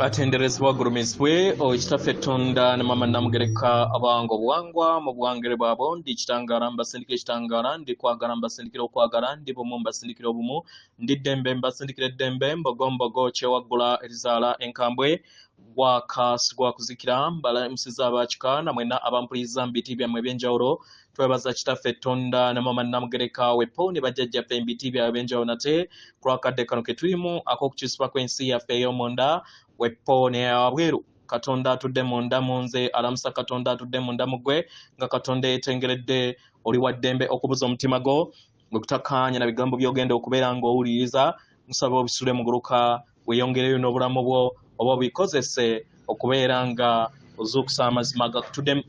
atenderezebwa gulumizibwe ekitaffe Tonda ne mama namugereka abango obuwangwa mu buwangere bwabo ndi kitangala mbasindikira ekitangala ndi kwagala mbasindikira okwagala ndi bumu mbasindikira obumu ndi ddembe mbasindikira eddembe mbogombogo kyewaggula erizaala enkambwe gwa kuzikira mbala musiza abakika namwena abampuliza mbiti byammwe ebyenjawulo twebaza kitaffe Tonda ne mama namugereka wepo ne bajjajjaffe embiti byabwe ebyenjawulo nate kulwakadde kano ke tulimu ak'okukisibwa kw'ensi yaffe ey'omunda wepo ne abweru Katonda atudde munda munze alamusa Katonda atudde munda mugwe nga Katonda yetengeredde oli waddembe okubuza omutima go okutakanya na bigambo byogenda okubeera ng'owuliriza nsaba obisule muguluka weyongereyo n'obulamu bwo oba obikozese okubeera nga ozuukusa amazima gakutuddemu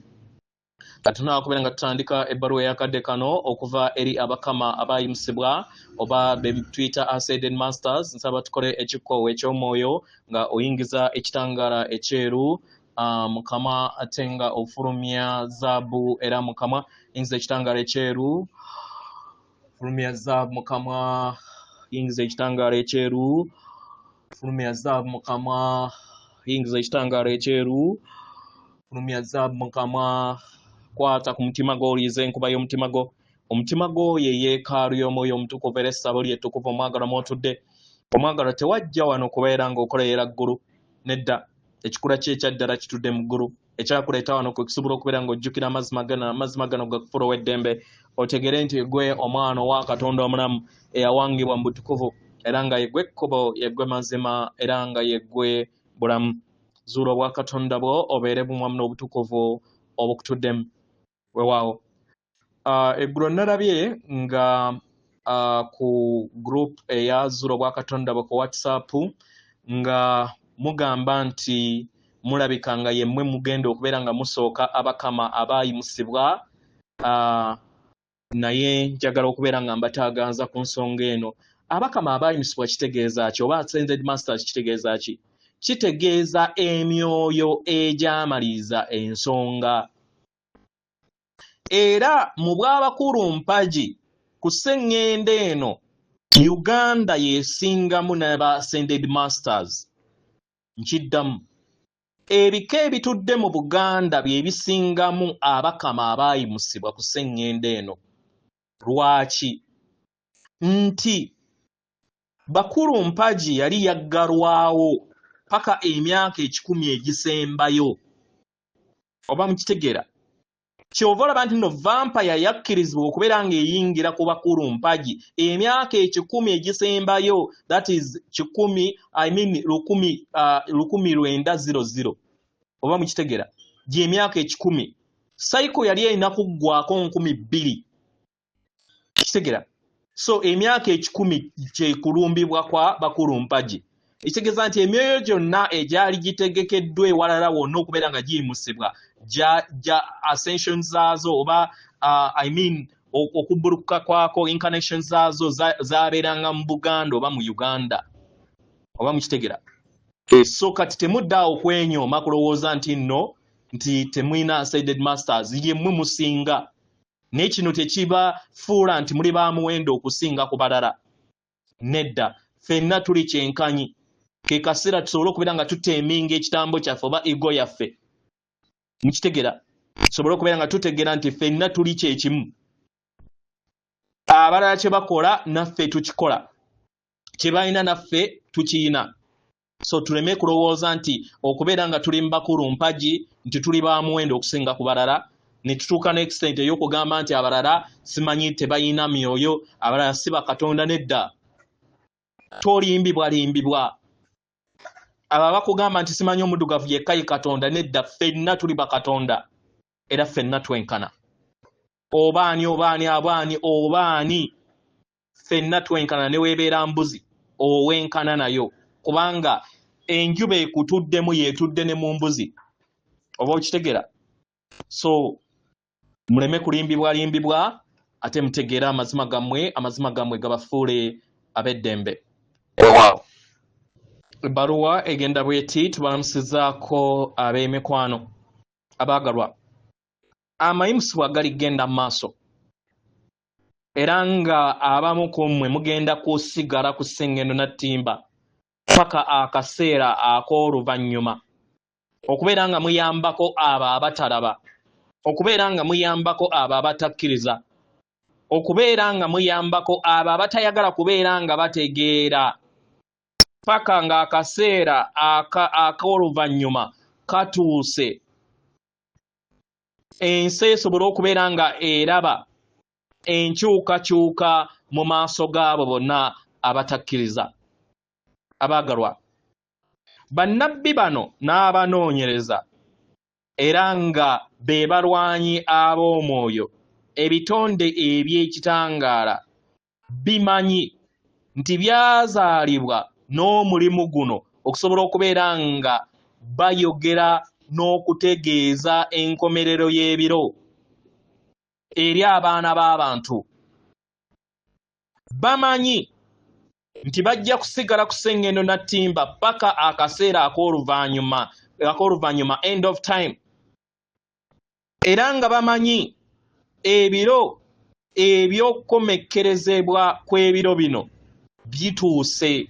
katonda okubeera nga tutandika ebbaluwa eyakadde kano okuva eri abakama abayimusibwa oba betuyita ascended masters nsaba tukole ekikkowe eky'omwoyo nga oyingiza ekitangala ekyeru mukama ate nga ofulumya zaabu era mukama yingiza ekitangala ekyeru fulumya zaabu mukama yingiza ekitangala ekyeru fulumya zaabu mukama yingiza ekitangala ekyeru fulumya zaabu mukama kwata ku mutima gwo oliiza enkuba y'omutima gwo omutima gwo ye yeekaalu y'omwoyo omutukuvu era essabo lyettukuvu omwagala mwotudde omwagala tewajja wano kubeera ng'okoleera ggulu nedda ekikula kye ekyaddala kitudde mu ggulu ekyakuleeta wano kwe kisobola okubeera ng'ojjukira amazima gano gakufuula ow'eddembe otegere nti gwe omwana owa Katonda omulamu eyawangibwa mu butukuvu era nga yegwe ekkubo yegwe mazima era nga yegwe bulamu zuula obwa Katonda bwo obeere bumwamu n'obutukuvu obukutuddemu weewaawo eggulo nalabye nga ku group eya zuula obwa Katonda bwo ku WhatsApp nga mugamba nti mulabika nga yemmwe mugenda okubeera nga musooka abakama abaayimusibwa naye njagala okubeera nga mbataaganza ku nsonga eno abakama abaayimusibwa kitegeeza ki oba ascended masters kitegeeza ki kitegeeza emyoyo egyamaliriza ensonga era mu bw'abakulu mpagi ku sseŋŋenda eno Uganda yeesingamu n'aba ascended masters nkiddamu ebika ebitudde mu Buganda bye bisingamu abakama abaayimusibwa ku sseŋŋenda eno lwaki nti bakulu mpagi yali yaggalwawo paka emyaka 10 egisembayo oba mukitegeera kyova olaba nti no vampire yakkirizibwa okubeera ng'eyingira ku bakulu mpagi emyaka 10 egisembayo that is 1900 oba mukitegeera gy'emyaka 10 cycle yali erina kuggwako 2000 kitegeera so emyaka 10 kyekulumbibwa kwa bakulu mpagi ekitegeeza nti emyoyo gyonna egyali gitegekeddwa ewalala wonna okubeera nga giyimusibwa ascension zaazo oba okubbulukuka kwako incarnation zaazo zabeeranga mu Buganda oba mu Uganda oba mukitegeera so kati temuddaawo okwenyooma kulowooza nti nno nti temwina ascended masters yemmwe musinga naye kino tekibafuula nti muli ba muwendo okusinga ku balala nedda ffenna tuli kyenkanyi ke kaseera tusobole okubeera nga tuteeminga ekitambo kyaffe oba ego yaffe mukitegeera tusobole okubeera nga tutegeera nti ffenna tuli kyekimu abalala kye bakola naffe tukikola kye balina naffe tukiyina so tuleme kulowooza nti okubeera nga tuli mu bakulu mpagi nti tuli ba muwendo okusinga ku balala ne tutuuka n'extent ey'okugamba nti abalala simanyi tebayina myoyo abalala si bakatonda nedda tolimbibwalimbibwa aba bakugamba nti simanyi omuddugavu yekka ye Katonda nedda ffenna tuli bakatonda era ffenna twenkana obaani ffenna twenkana ne weebeera mbuzi owenkana nayo kubanga enjuba ekutuddemu yeetudde ne mu mbuzi oba okitegeera so muleme kulimbibwalimbibwa ate mutegeera amazima gammwe gabafuule ab'eddembe ebbaluwa egenda bweti tubalamusizaako ab'emikwano abaagalwa amayimusibwa gali genda mu maaso era nga abamu ku mmwe mugenda kusigala ku sseŋŋendo na ttimba paka akaseera ak'oluvannyuma okubeera nga muyambako abo abatalaba, okubeera nga muyambako abo abatakkiriza, okubeera nga muyambako abo abatayagala kubeera nga bategeera, paka ng'akaseera ak'oluvannyuma katuuse, ensi esobole okubeera nga eraba enkyukakyuka mu maaso gaabo bonna abatakkiriza. Abaagalwa, bannabbi bano n'abanoonyereza era nga be balwanyi ab'omwoyo, ebitonde eby'ekitangaala bimanyi nti byazaalibwa n'omulimu guno okusobola okubeera nga bayogera n'okutegeeza enkomerero y'ebiro eri abaana b'abantu. Bamanyi nti bajja kusigala ku sseŋŋendo na ttimba paka akaseera ak'oluvannyuma end of time, era nga bamanyi ebiro eby'okukomekkerezebwa kw'ebiro bino bituuse.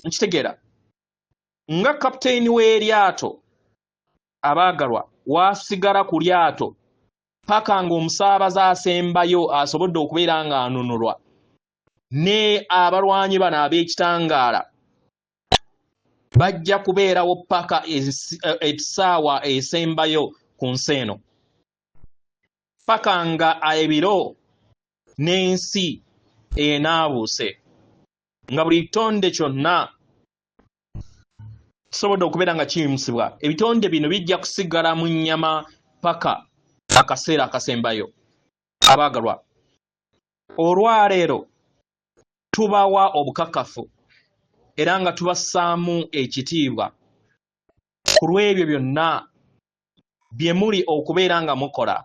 Nkitegeera nga kapiteni w'eryato, abaagalwa, waasigala ku lyato paka ng'omusaabaze asembayo asobodde okubeera ng'anunulwa, ne abalwanyi bano ab'ekitangaala bajja kubeerawo paka ekisaawa esembayo ku nsi eno, paka nga ebiro n'ensi enaabuuse, nga buli kitonde kyonna kisobodde okubeera nga kiyimusibwa. Ebitonde bino bijja kusigala mu nnyama paka akaseera akasembayo. Abaagalwa, olwaleero tubawa obukakafu era nga tubassaamu ekitiibwa ku lw'ebyo byonna bye muli okubeera nga mukola,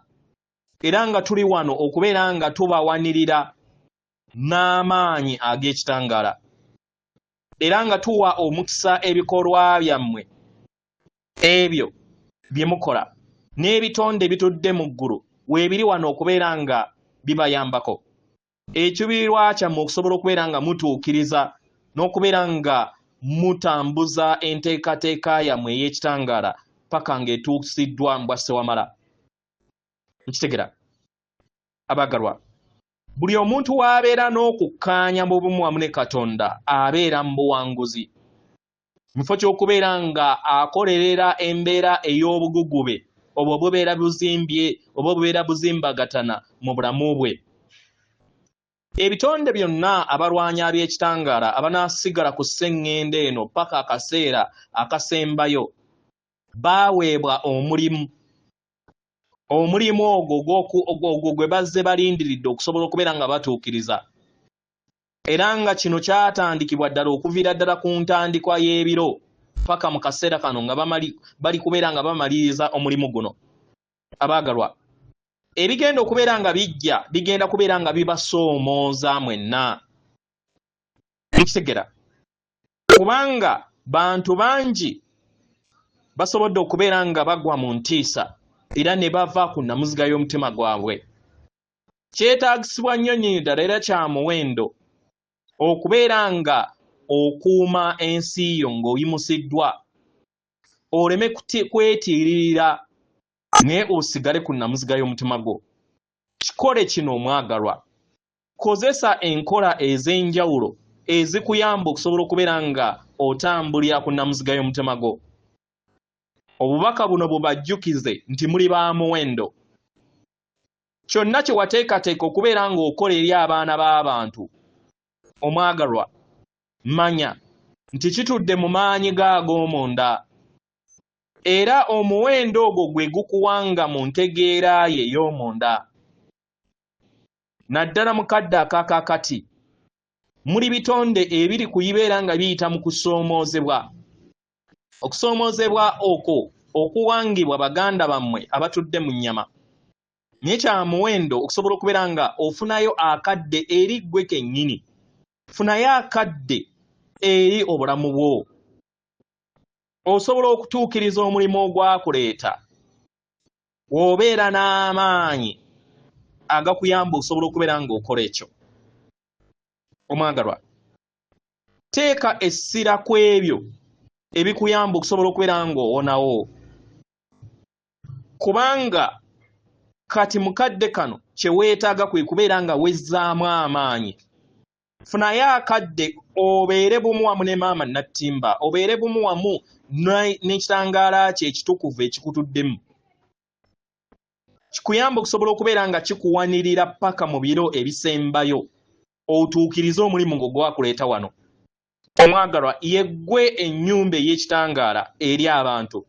era nga tuli wano okubeera nga tubawanirira n'amaanyi ag'ekitangaala, era nga tuwa omukisa ebikolwa byammwe ebyo bye mukola n'ebitonde bitudde mu ggulu weebiri wano okubeera nga bibayambako. Ekiruubirirwa kyammwe okusobola okubeera nga mutuukiriza n'okubeera nga mutambuza enteekateeka yammwe ey'ekitangaala paka ng'etuusiddwa mu bwasse wamala. Nkitegera abaagalwa, buli omuntu w'abeera n'okukkaanya mu bumu wamu ne Katonda abeera mu buwanguzi, mu kifo ky'okubeera nga akolerera embeera ey'obugugube obwo bubeera buzimbye oba bubeera buzimbagatana mu bulamu bwe. Ebitonde byonna abalwanyi ab'ekitangaala abanaasigala ku sseŋŋendo eno paka akaseera akasembayo baaweebwa omulimu ogwo gwe bazze balindiridde okusobola okubeera nga batuukiriza, era nga kino kyatandikibwa ddala okuviira ddala ku ntandikwa y'ebiro paka mu kaseera kano nga bali kubeera nga bamaliriza omulimu guno. Abaagalwa, ebigenda okubeera nga bijja bigenda kubeera nga bibasoomooza mwenna. Nkitegera kubanga bantu bangi basobodde okubeera nga bagwa mu ntiisa era ne bava ku nnamuziga y'omutima gwabwe. Kyetaagisibwa nnyo nnyini ddala era kya muwendo okubeera nga okuuma ensi yo ng'oyimusiddwa, oleme kwetiiririra naye osigale ku nnamuziga y'omutima gwo. Kikole kino omwagalwa, kozesa enkola ez'enjawulo ezikuyamba okusobola okubeera nga otambulira ku nnamuziga y'omutima gwo. Obubaka buno bubajjukize nti muli ba muwendo. Kyonna kye wateekateeka okubeera ng'okola eri abaana b'abantu, omwagalwa, manya nti kitudde mu maanyi g'ag'omunda, era omuwendo ogwo gwe gukuwanga mu ntegeera ye ey'omunda. Naddala mu kadde akaakakati muli bitonde ebiri kuyibeera nga biyita mu kusoomoozebwa. Okusoomoozebwa okwo okuwangibwa baganda bammwe abatudde mu nnyama, naye kya muwendo okusobola okubeera nga ofunayo akadde eri ggwe kennyini, funayo akadde eri obulamu bwo, osobola okutuukiriza omulimu ogwakuleeta w'obeera n'amaanyi agakuyamba okusobola okubeera ng'okola ekyo. Omwagalwa, teeka essira ku ebyo ebikuyamba okusobola okubeera ng'owonawo, kubanga kati mukadde kano kye weetaaga kwe kubeera nga wezzaamu amaanyi. Funayo akadde obeere bumu wamu ne maama Nattimba, obeere bumu wamu n'ekitangaala kye ekitukuvu ekikutuddemu. Kikuyamba okusobola okubeera nga kikuwanirira paka mu biro ebisembayo otuukirize omulimu gwakuleeta wano. Omwagalwa, yeggwe ennyumba ey'ekitangaala eri abantu.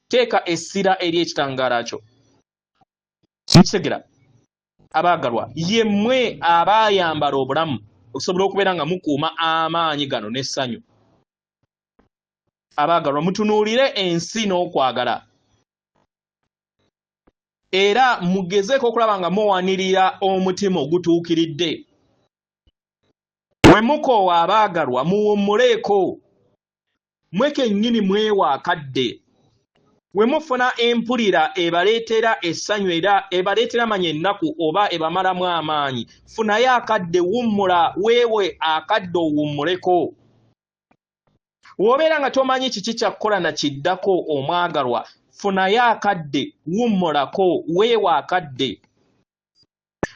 Teeka essira eri ekitangaala kyo. Nkitegera abaagalwa, yemmwe abaayambala obulamu okusobola okubeera nga mukuuma amaanyi gano n'essanyu. Abaagalwa, mutunuulire ensi n'okwagala era mugezeeko okulaba nga muwanirira omutima ogutuukiridde. Bwe mukoowa abaagalwa, muwummuleeko, mwe kennyini mwewa akadde. We mufuna empulira ebaleetera essanyu era ebaleetera manya ennaku oba ebamalamu amaanyi, funayo akadde, wummula, weewe akadde owummuleko. W'obeera nga tomanyi kiki kyakukola na kiddako omwagalwa, funayo akadde, wummulako, weewe akadde.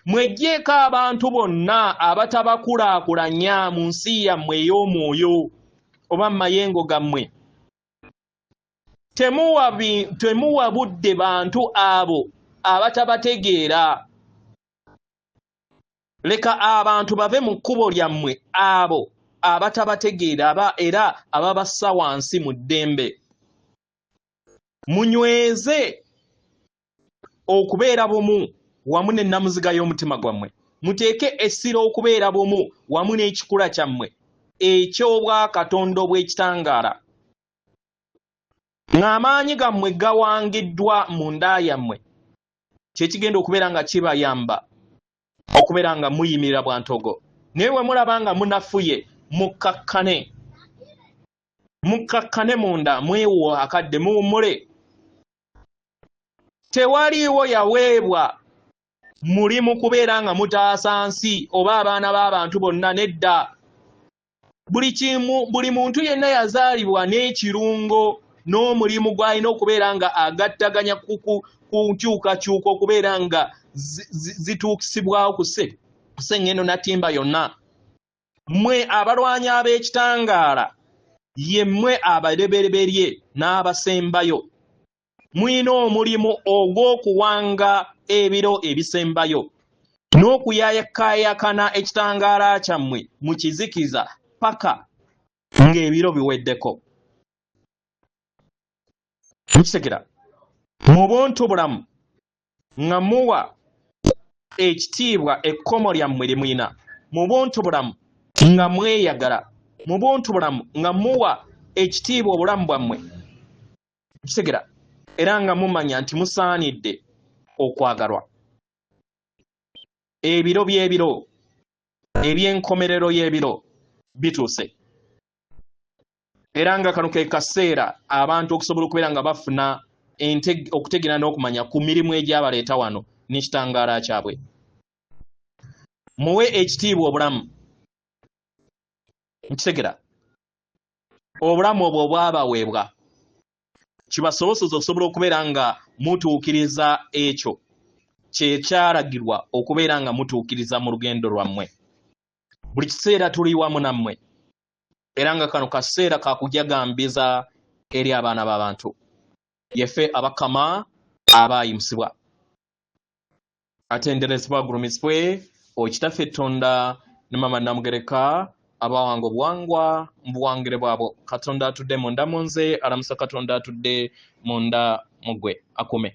Mweggyeko abantu bonna abatabakulaakulanya mu nsi yammwe ey'omwoyo oba mu mayengo gammwe. Temuwa budde bantu abo abatabategeera. Leka abantu bave mu kkubo lyammwe abo abatabategeera era ababassa wansi mu ddembe. Munyweze okubeera bumu wamu n'ennamuziga y'omutima gwammwe. Muteeke essira okubeera bumu wamu n'ekikula kyammwe eky'obwakatonda obw'ekitangaala. Ng'amaanyi gammwe gawangiddwa mu nda yammwe, kyekigenda okubeera nga kibayamba okubeera nga muyimirira bwantogo. Naye bwe mulaba nga munafuye, mukkakkane munda, mwewa akadde, muwummule. Tewaliiwo yaweebwa mulimu kubeera nga mutaasa nsi oba abaana b'abantu bonna, nedda. Buli muntu yenna yazaalibwa n'ekirungo n'omulimu gw'alina okubeera nga agattaganya ku nkyukakyuka okubeera nga zituukisibwawo ku Sseŋŋendo Nattimba yonna. Mmwe abalwanyi ab'ekitangaala, yemmwe ababereberye n'abasembayo, mulina omulimu ogw'okuwanga ebiro ebisembayo n'okuyayakayakana ekitangaala kyammwe mu kizikiza paka ng'ebiro biweddeko. Mukitegera, mu buntu bulamu nga muwa ekitiibwa ekkomo lyammwe lye mulina, mu buntu bulamu nga mweyagala, mu buntu bulamu nga muwa ekitiibwa obulamu bwammwe. Mukitegera, era nga mumanya nti musaanidde okwagalwa. Ebiro by'ebiro, eby'enkomerero y'ebiro bituuse. Era nga kano ke kaseera abantu okusobola okubeera nga bafuna okutegeera n'okumanya ku mirimu egyabaleeta wano n'ekitangaala kyabwe. Muwe ekitiibwa obulamu. Nkitegera, obulamu obwo obwabaweebwa kibasobozesa okusobola okubeera nga mutuukiriza ekyo kyekyalagirwa okubeera nga mutuukiriza mu lugendo lwammwe. Buli kiseera tuli wamu nammwe, era nga kano kaseera kakujagambiza eri abaana b'abantu. Yeffe abakama abaayimusibwa, atenderezebwa agulumisibwe Okitaffe Tonda ne Mama Namugereka abawanga obuwangwa mu buwangire bwabo. Katonda atudde munda mu nze, alamusa Katonda atudde munda mu ggwe. Akume.